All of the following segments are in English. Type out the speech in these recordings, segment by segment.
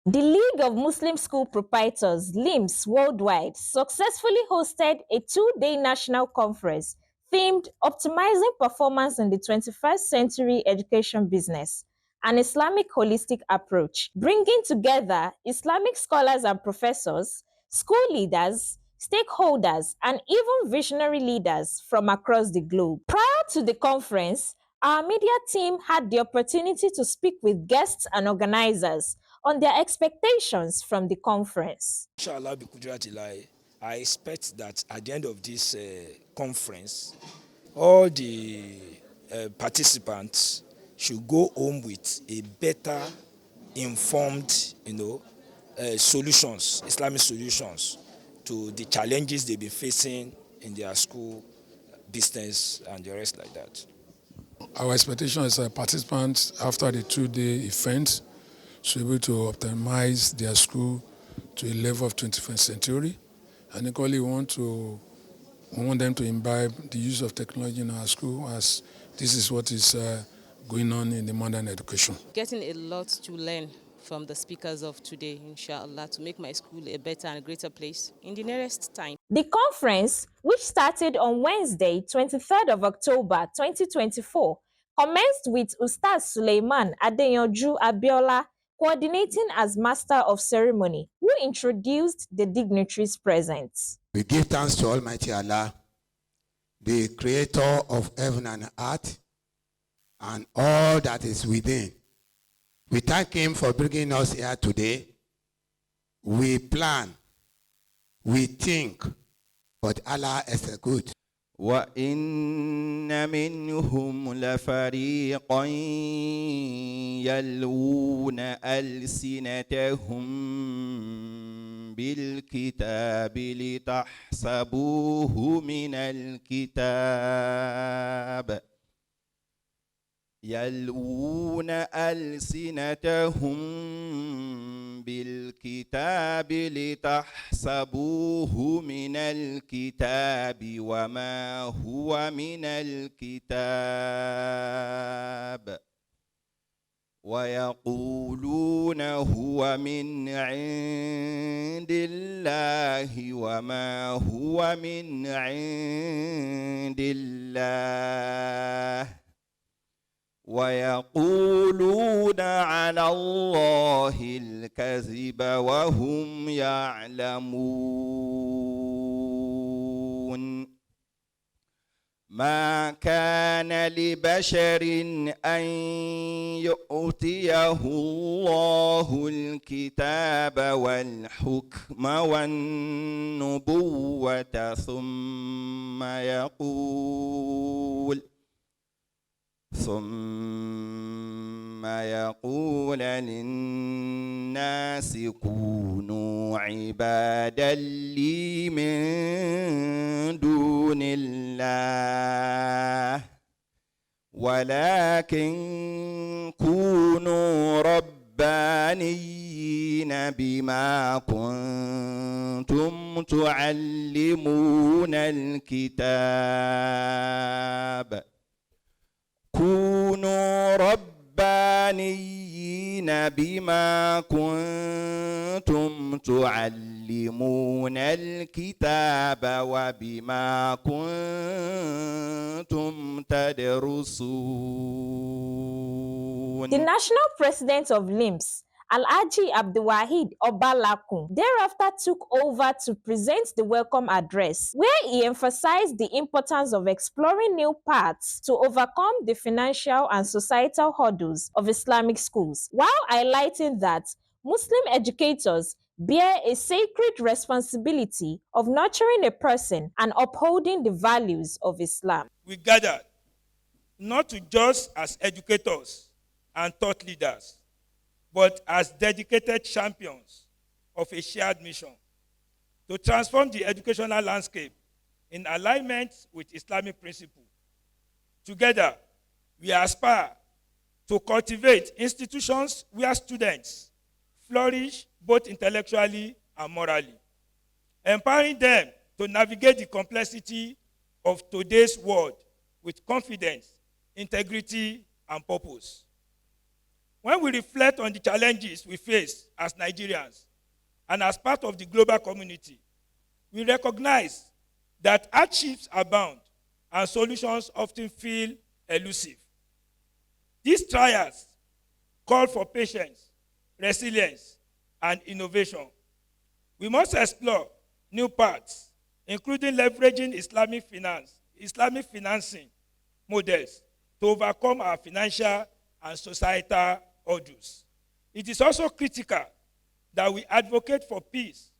The League of Muslim School Proprietors, LIMS Worldwide, successfully hosted a 2-day national conference themed Optimizing Performance in the 21st Century Education Business, an Islamic holistic approach, bringing together Islamic scholars and professors, school leaders, stakeholders, and even visionary leaders from across the globe. Prior to the conference, our media team had the opportunity to speak with guests and organizers on their expectations from the conference. Inshallah, I expect that at the end of this conference, all the participants should go home with a better informed, solutions, Islamic solutions to the challenges they've been facing in their school, business, and the rest like that. Our expectation is that participants, after the 2-day event, should be able to optimize their school to a level of 21st century. And equally, we want them to imbibe the use of technology in our school, as this is what is going on in the modern education. Getting a lot to learn from the speakers of today, inshallah, to make my school a better and greater place in the nearest time. The conference, which started on Wednesday, 23rd of October 2024, commenced with Ustaz Suleiman Adeyanju Abiola coordinating as Master of Ceremony, who introduced the dignitaries present. We give thanks to Almighty Allah, the creator of heaven and earth, and all that is within. We thank him for bringing us here today. We plan, we think, but Allah is good. وَإِنَّ مِنْهُمْ لَفَرِيقًا يَلْوُونَ أَلْسِنَتَهُمْ بِالْكِتَابِ لِتَحْسَبُوهُ مِنَ الْكِتَابِ يلوون ألسنتهم بالكتاب لتحسبوه من الكتاب وما هو من الكتاب ويقولون هو من عند الله وما هو من عند الله ويقولون على الله الكذب وهم يعلمون ما كان لبشر أن يؤتيه الله الكتاب والحكم والنبوة ثم يقول للناس كونوا عبادا لي من دون الله ولكن كونوا ربانيين بما كنتم تعلمون الكتاب كونوا ربانيين بما كنتم تعلمون الكتاب وبما كنتم تدرسون. The national president of LIMS, Alhaji Abdulwahid Obalakun, thereafter took over to present the welcome address, where he emphasized the importance of exploring new paths to overcome the financial and societal hurdles of Islamic schools, while highlighting that Muslim educators bear a sacred responsibility of nurturing a person and upholding the values of Islam. We gathered not to just as educators and thought leaders, but as dedicated champions of a shared mission to transform the educational landscape in alignment with Islamic principles. Together, we aspire to cultivate institutions where students flourish both intellectually and morally, empowering them to navigate the complexity of today's world with confidence, integrity, and purpose. When we reflect on the challenges we face as Nigerians and as part of the global community, we recognize that hardships abound and solutions often feel elusive. These trials call for patience, resilience, and innovation. We must explore new paths, including leveraging Islamic financing models to overcome our financial and societal hurdles. It is also critical that we advocate for peace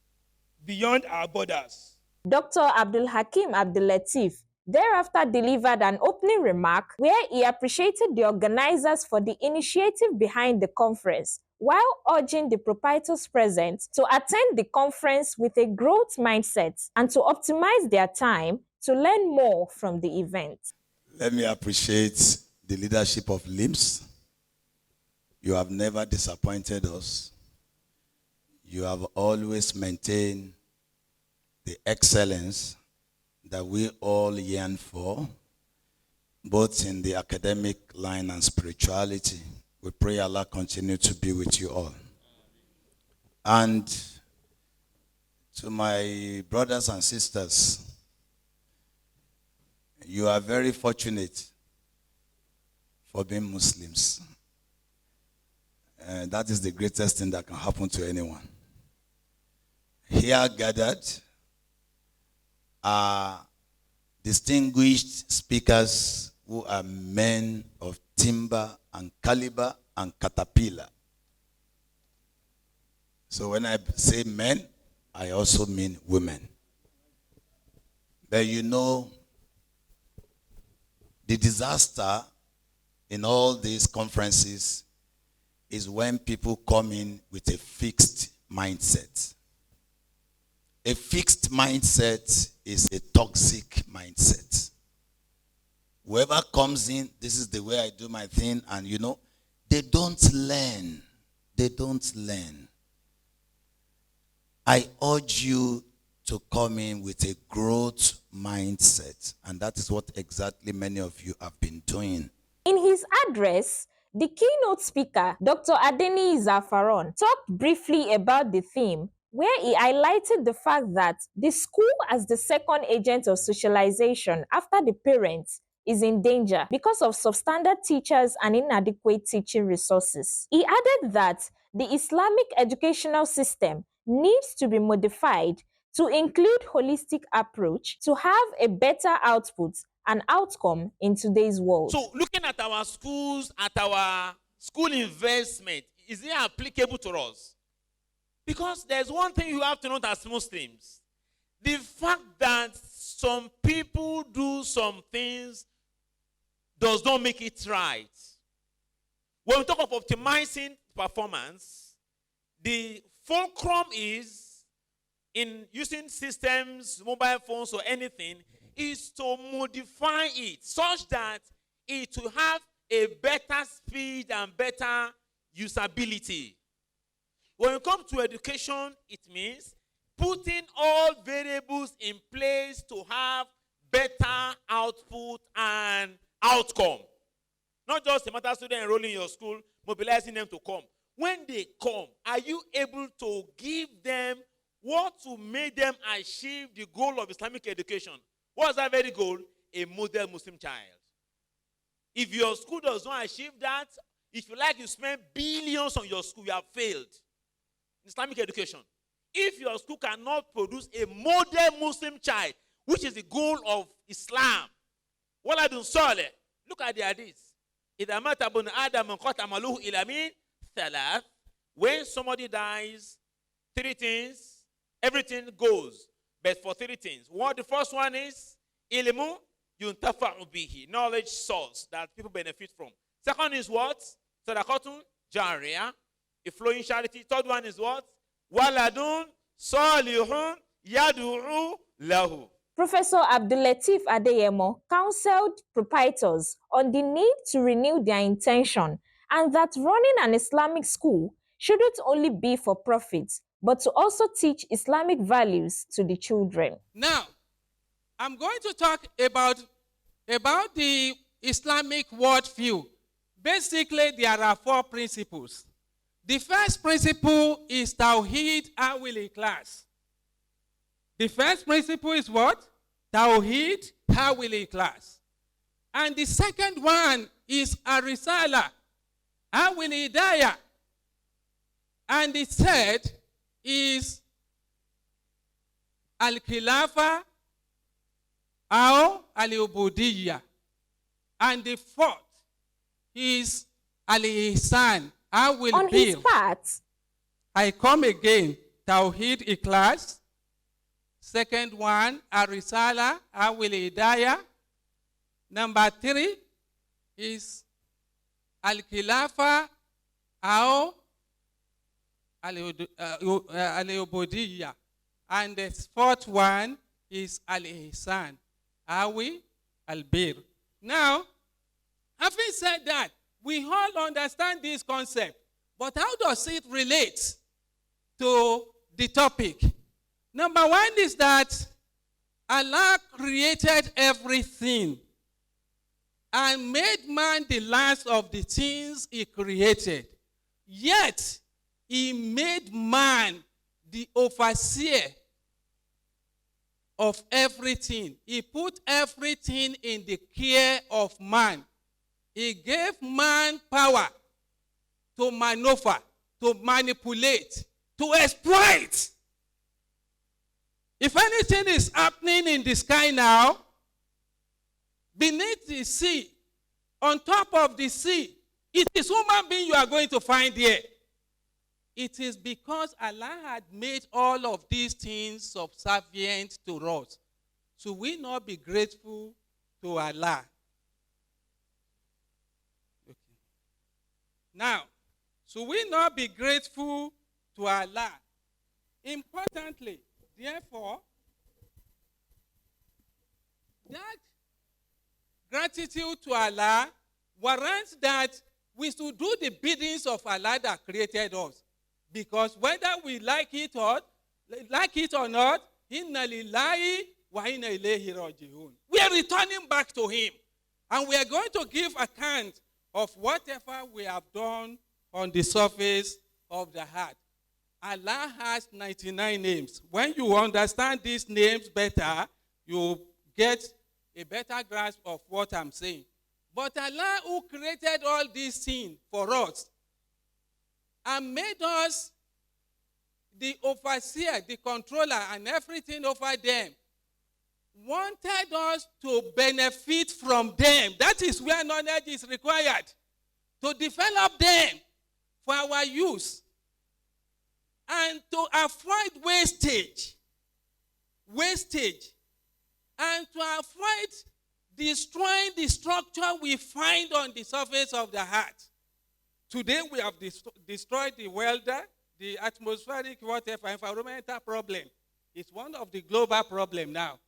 beyond our borders. Dr. Abdul Hakim Abdul Latif thereafter delivered an opening remark where he appreciated the organizers for the initiative behind the conference, while urging the proprietors present to attend the conference with a growth mindset and to optimize their time to learn more from the event. Let me appreciate the leadership of LIMS. You have never disappointed us. You have always maintained the excellence that we all yearn for, both in the academic line and spirituality. We pray Allah continue to be with you all. And to my brothers and sisters, you are very fortunate for being Muslims. That is the greatest thing that can happen to anyone. Here gathered are distinguished speakers who are men of timber and caliber and caterpillar. So when I say men, I also mean women. But you know, the disaster in all these conferences is when people come in with a fixed mindset. A fixed mindset is a toxic mindset. Whoever comes in, this is the way I do my thing, and you know, they don't learn. They don't learn. I urge you to come in with a growth mindset, and that is what exactly many of you have been doing. In his address, the keynote speaker, Dr. Adeni Zafaron, talked briefly about the theme, where he highlighted the fact that the school as the second agent of socialization after the parents is in danger because of substandard teachers and inadequate teaching resources. He added that the Islamic educational system needs to be modified to include holistic approach to have a better output and outcome in today's world. So looking at our schools, at our school investment, is it applicable to us? Because there's one thing you have to note as Muslims. The fact that some people do some things does not make it right. When we talk of optimizing performance, the fulcrum is in using systems, mobile phones or anything, is to modify it such that it will have a better speed and better usability. When it comes to education, it means putting all variables in place to have better output and outcome. Not just a matter of student enrolling in your school, mobilizing them to come. When they come, are you able to give them what will make them achieve the goal of Islamic education? What's that very goal? A model Muslim child. If your school does not achieve that, if you like, you spend billions on your school, you have failed. Islamic education. If your school cannot produce a model Muslim child, which is the goal of Islam, look at the hadith. When somebody dies, three things, everything goes. But for three things. What the first one is ilmu yuntafa'u bihi, knowledge source that people benefit from. Second is what? Sadaqatun jariyah, a flowing charity. Third one is what? Waladun salihun yadu'u lahu. Professor Abdul Latif Adeyemo counseled proprietors on the need to renew their intention and that running an Islamic school shouldn't only be for profit, but to also teach Islamic values to the children. Now, I'm going to talk about the Islamic worldview Basically, there are 4 principles. The first principle is Tawheed Awil Ikhlas. The first principle is what? Tawheed Awil Ikhlas. And the second one is Arisala Awil Hidayah. And the third is Al-Khilafa or Al-Ubudiyya. And the fourth is Al-Ihsan. I will On his part, I come again. Tawheed Ikhlas. Second one, Arisala, Awil Hidayah. Number 3 is Al-Khilafa or Al-Ubudiyya. And the fourth one is Al-Ihsan, Awi Al-Bir. Now, having said that, we all understand this concept, but how does it relate to the topic? Number 1 is that Allah created everything and made man the last of the things he created. Yet, he made man the overseer of everything. He put everything in the care of man. He gave man power to maneuver, to manipulate, to exploit. If anything is happening in the sky now, beneath the sea, on top of the sea, it is human being you are going to find here. It is because Allah had made all of these things subservient to us. Should we not be grateful to Allah? Okay. Now, should we not be grateful to Allah? Importantly, therefore, that gratitude to Allah warrants that we should do the biddings of Allah that created us. Because whether we like it or not, inna lillahi wa inna ilayhi raji'un. We are returning back to him. And we are going to give account of whatever we have done on the surface of the heart. Allah has 99 names. When you understand these names better, you get a better grasp of what I'm saying. But Allah, who created all these things for us and made us the overseer, the controller, and everything over them, wanted us to benefit from them. That is where knowledge is required. To develop them for our use. And to avoid wastage. And to avoid destroying the structure we find on the surface of the heart. Today we have destroyed the welder, the atmospheric, whatever, environmental problem. It's one of the global problems now.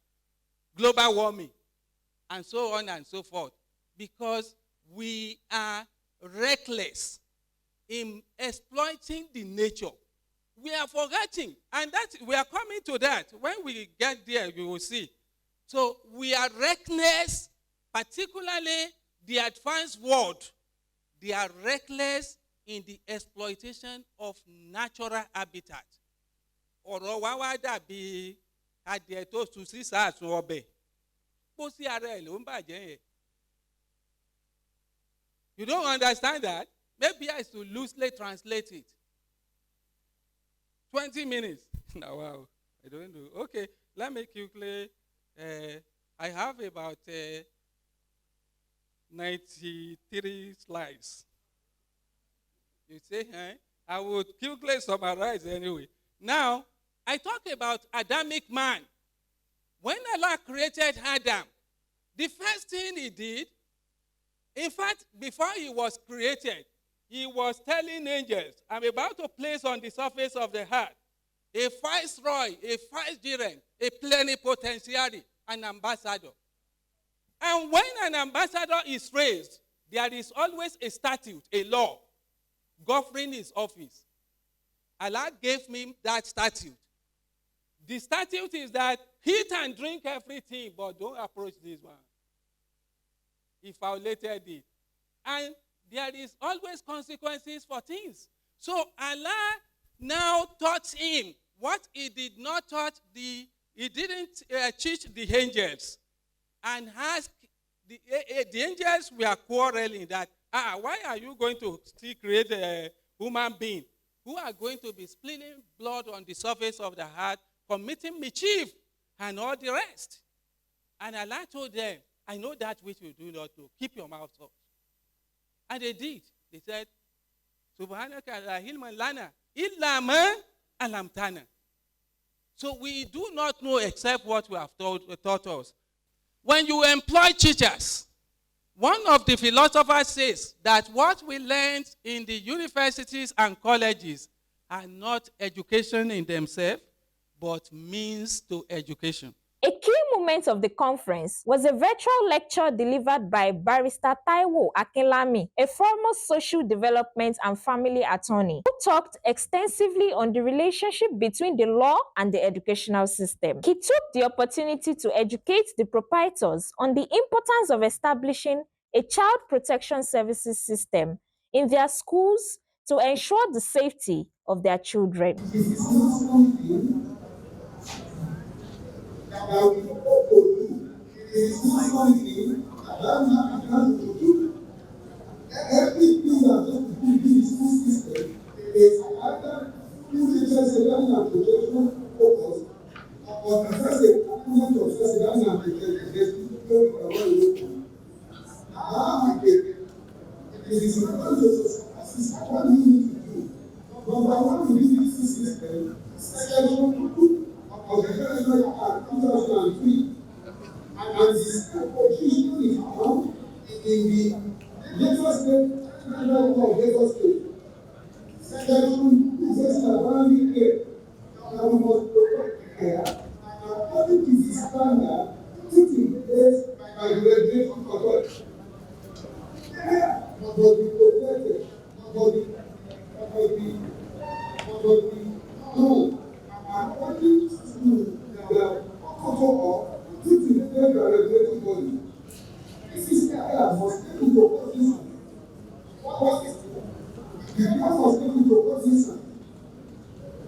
Global warming, and so on and so forth. Because we are reckless in exploiting the nature. We are forgetting, and we are coming to that. When we get there, you will see. So we are reckless, particularly the advanced world. They are reckless in the exploitation of natural habitat. Ọ̀rọ̀ wa wá dàbí adìẹ tó sùn sí sàásùn ọbẹ̀. Kó sí ara ẹ̀ ló ń bàjẹ́ yẹn. You don't understand that? Maybe I should loosely translate it. 20 minutes. Now, wow, I don't know. Okay, let me quickly. I have about 93 slides. You say, I would quickly summarize anyway. Now, I talk about Adamic man. When Allah created Adam, the first thing he did, in fact, before he was created, he was telling angels, I'm about to place on the surface of the earth a viceroy, a vicegerent, a plenipotentiary, an ambassador. And when an ambassador is raised, there is always a statute, a law, governing his office. Allah gave me that statute. The statute is that eat and drink everything, but don't approach this one. He violated it. And there is always consequences for things. So Allah now taught him what he did not he didn't teach the angels, and asked the angels were quarreling that, why are you going to still create a human being who are going to be spilling blood on the surface of the earth, committing mischief and all the rest? And Allah told them, I know that which you do not do. Keep your mouth shut. And they did. They said, Subhanaka la ilma lana illa ma alamtana. So we do not know except what we have taught us. When you employ teachers, one of the philosophers says that what we learned in the universities and colleges are not education in themselves, but means to education. A key moment of the conference was a virtual lecture delivered by Barrister Taiwo Akinlami, a former social development and family attorney, who talked extensively on the relationship between the law and the educational system. He took the opportunity to educate the proprietors on the importance of establishing a child protection services system in their schools to ensure the safety of their children. That we hope to do is something that can do. Everything that has to do with the school system is either teachers learning and protection focus or first a component of first learning and protection. Now, it is important to assist what we need to do. Number one, we need the system, section 2 of the Federal Act 2003, and this position is found in the Lagos State Federal Law of Lagos State. Section 2 says abundantly clear that we must protect care according to the standard put in place by the regulation authority. Care must be protected, must be known according to the protocol put in place by the regulatory body. This is care must take into consideration. What is the care must take into consideration?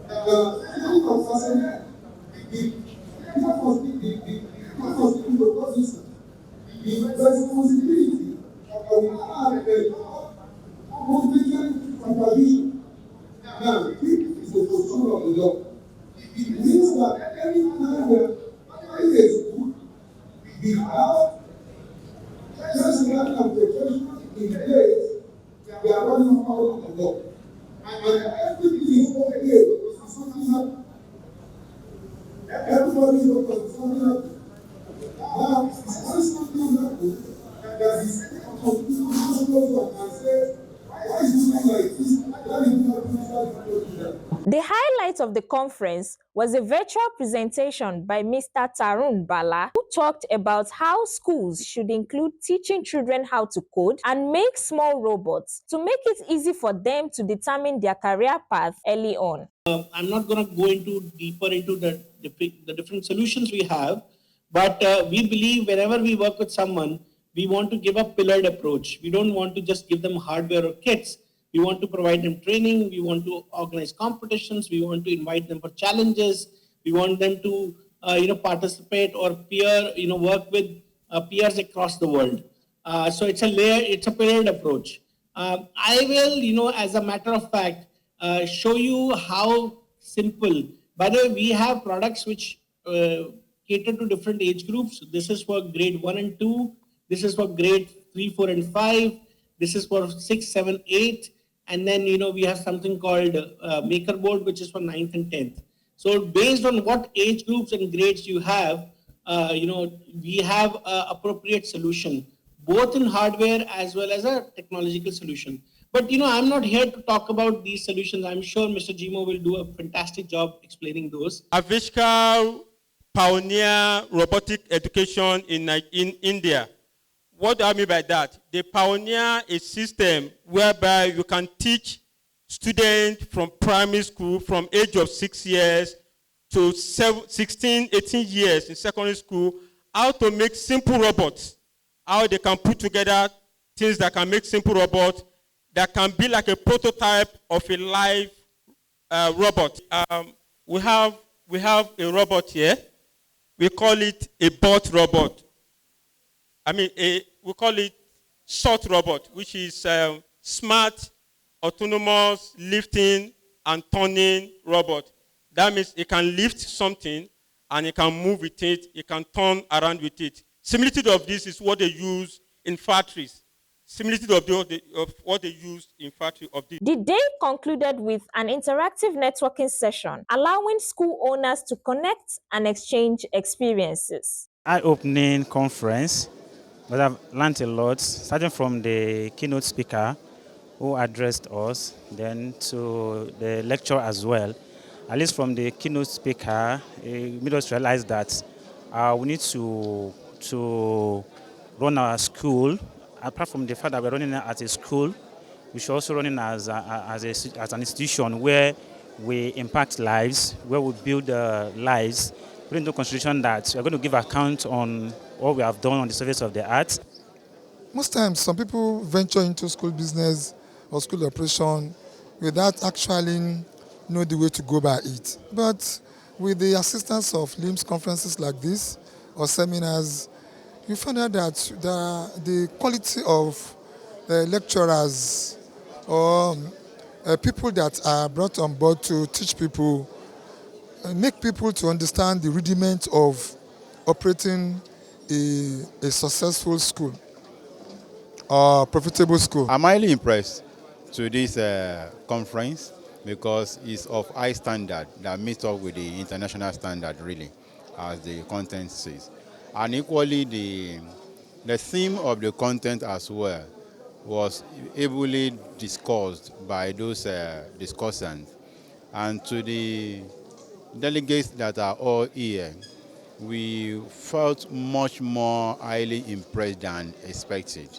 The feeling of personnel, the care must take into consideration. The responsibility of the competent supervision. Now, this is the position of the law. It means that any time there is good, we have just learning and protection in place, we are running out of the law. And everything is okay. Something happens. Everybody is okay. Something happens. Now, when something happens, there is a conclusion goes on and says, why is it like this? Why is it not that? The highlight of the conference was a virtual presentation by Mr. Tarun Bala, who talked about how schools should include teaching children how to code and make small robots to make it easy for them to determine their career path early on. I'm not going to go deeper into the different solutions we have, but we believe whenever we work with someone, we want to give a pillared approach. We don't want to just give them hardware or kits. We want to provide them training. We want to organize competitions. We want to invite them for challenges. We want them to, participate or work with peers across the world. So it's a layered approach. I will, as a matter of fact, show you how simple. By the way, we have products which cater to different age groups. This is for grade 1 and 2. This is for grade 3, 4, and 5. This is for 6, 7, 8. And then, we have something called Maker Board, which is for 9th and 10th. So based on what age groups and grades you have, we have an appropriate solution, both in hardware as well as a technological solution. But, I'm not here to talk about these solutions. I'm sure Mr. Jimo will do a fantastic job explaining those. Avishka pioneer robotic education in India. What do I mean by that? They pioneer a system whereby you can teach students from primary school from age of 6 years to 16, 18 years in secondary school how to make simple robots, how they can put together things that can make simple robots that can be like a prototype of a live robot. We have a robot here. We call it a bot robot. We call it short robot, which is smart, autonomous, lifting and turning robot. That means it can lift something and it can move with it, it can turn around with it. Similitude of this is what they use in factories. Similitude of what they use in factory of this. The day concluded with an interactive networking session, allowing school owners to connect and exchange experiences. Eye-opening conference, but I've learned a lot, starting from the keynote speaker who addressed us, then to the lecture as well. At least from the keynote speaker, it made us realize that we need to run our school. Apart from the fact that we're running it as a school, we should also run it as an institution where we impact lives, where we build lives, putting into consideration that we're going to give account on what we have done on the surface of the earth. Most times, some people venture into school business or school operation without actually know the way to go by it. But with the assistance of LIMS conferences like this or seminars, you find out that the quality of lecturers or people that are brought on board to teach people, make people to understand the rudiment of operating a successful school or profitable school. I'm highly impressed to this conference because it's of high standard that meets up with the international standard really, as the content says. And equally the theme of the content as well was ably discussed by those discussants. And to the delegates that are all here, we felt much more highly impressed than expected.